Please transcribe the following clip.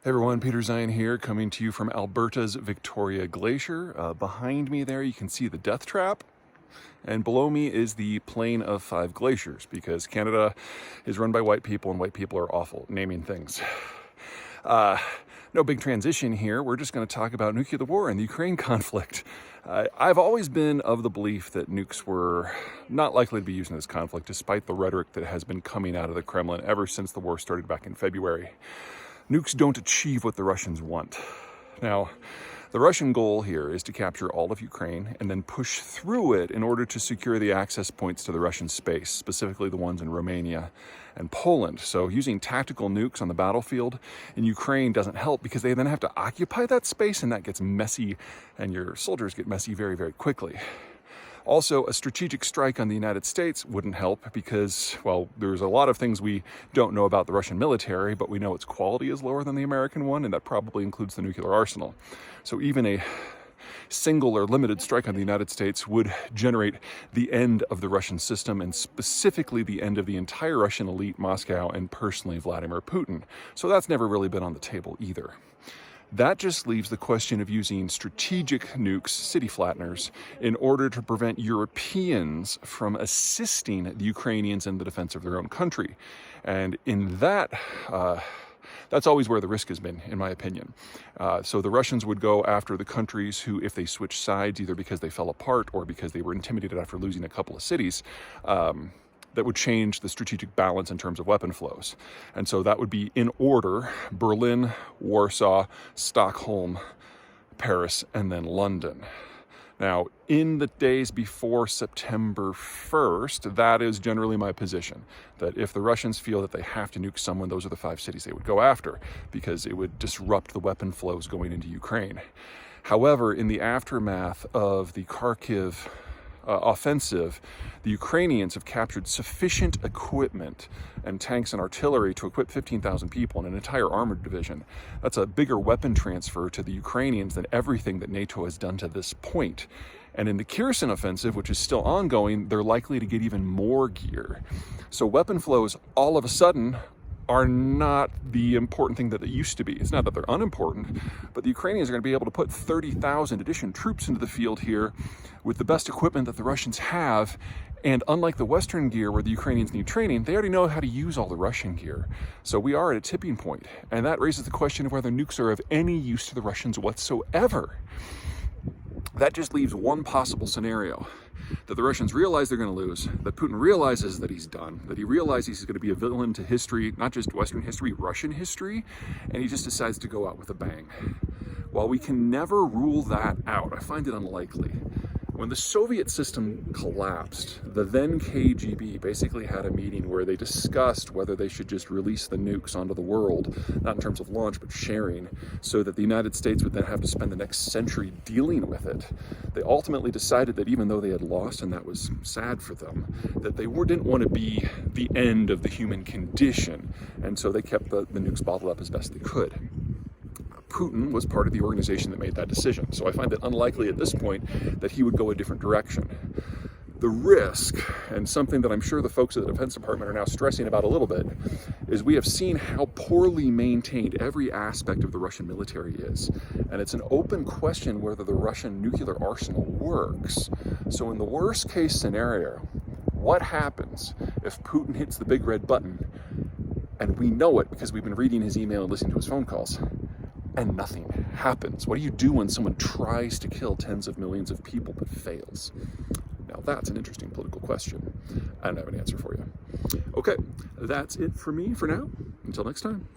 Hey everyone, Peter Zion here, coming to you from Alberta's Victoria Glacier. Behind me there you can see the Death Trap, and below me is the Plain of Five Glaciers, because Canada is run by white people and white people are awful at naming things. No big transition here, we're just going to talk about nuclear war and the Ukraine conflict. I've always been of the belief that nukes were not likely to be used in this conflict, despite the rhetoric that has been coming out of the Kremlin ever since the war started back in February. Nukes don't achieve what the Russians want. Now, the Russian goal here is to capture all of Ukraine and then push through it in order to secure the access points to the Russian space, specifically the ones in Romania and Poland. So using tactical nukes on the battlefield in Ukraine doesn't help, because they then have to occupy that space, and that gets messy, and your soldiers get messy very, very quickly. Also, a strategic strike on the United States wouldn't help because, well, there's a lot of things we don't know about the Russian military, but we know its quality is lower than the American one, and that probably includes the nuclear arsenal. So even a single or limited strike on the United States would generate the end of the Russian system, and specifically the end of the entire Russian elite, Moscow, and personally Vladimir Putin. So that's never really been on the table either. That just leaves the question of using strategic nukes, city flatteners, in order to prevent Europeans from assisting the Ukrainians in the defense of their own country. And in that, that's always where the risk has been, in my opinion. So the Russians would go after the countries who, if they switched sides, either because they fell apart or because they were intimidated after losing a couple of cities, that would change the strategic balance in terms of weapon flows. And so that would be in order: Berlin, Warsaw, Stockholm, Paris, and then London. Now, in the days before September 1st, that is generally my position, that if the Russians feel that they have to nuke someone, those are the 5 cities they would go after, because it would disrupt the weapon flows going into Ukraine. However, in the aftermath of the Kharkiv offensive, the Ukrainians have captured sufficient equipment and tanks and artillery to equip 15,000 people in an entire armored division. That's a bigger weapon transfer to the Ukrainians than everything that NATO has done to this point. And in the Kherson offensive, which is still ongoing, they're likely to get even more gear. So weapon flows all of a sudden are not the important thing that they used to be. It's not that they're unimportant, but the Ukrainians are going to be able to put 30,000 additional troops into the field here with the best equipment that the Russians have. And unlike the Western gear where the Ukrainians need training, they already know how to use all the Russian gear. So we are at a tipping point, and that raises the question of whether nukes are of any use to the Russians whatsoever. That just leaves one possible scenario: that the Russians realize they're going to lose, that Putin realizes that he's done, that he realizes he's going to be a villain to history, not just Western history, Russian history, and he just decides to go out with a bang. While we can never rule that out, I find it unlikely. When the Soviet system collapsed, the then KGB basically had a meeting where they discussed whether they should just release the nukes onto the world, not in terms of launch, but sharing, so that the United States would then have to spend the next century dealing with it. They ultimately decided that even though they had lost, and that was sad for them, that they didn't want to be the end of the human condition, and so they kept the nukes bottled up as best they could. Putin was part of the organization that made that decision, so I find it unlikely at this point that he would go a different direction. The risk, and something that I'm sure the folks at the Defense Department are now stressing about a little bit, is we have seen how poorly maintained every aspect of the Russian military is, and it's an open question whether the Russian nuclear arsenal works. So in the worst case scenario, what happens if Putin hits the big red button, and we know it because we've been reading his email and listening to his phone calls, and nothing happens? What do you do when someone tries to kill tens of millions of people but fails? Now that's an interesting political question. I don't have an answer for you. Okay, that's it for me for now. Until next time.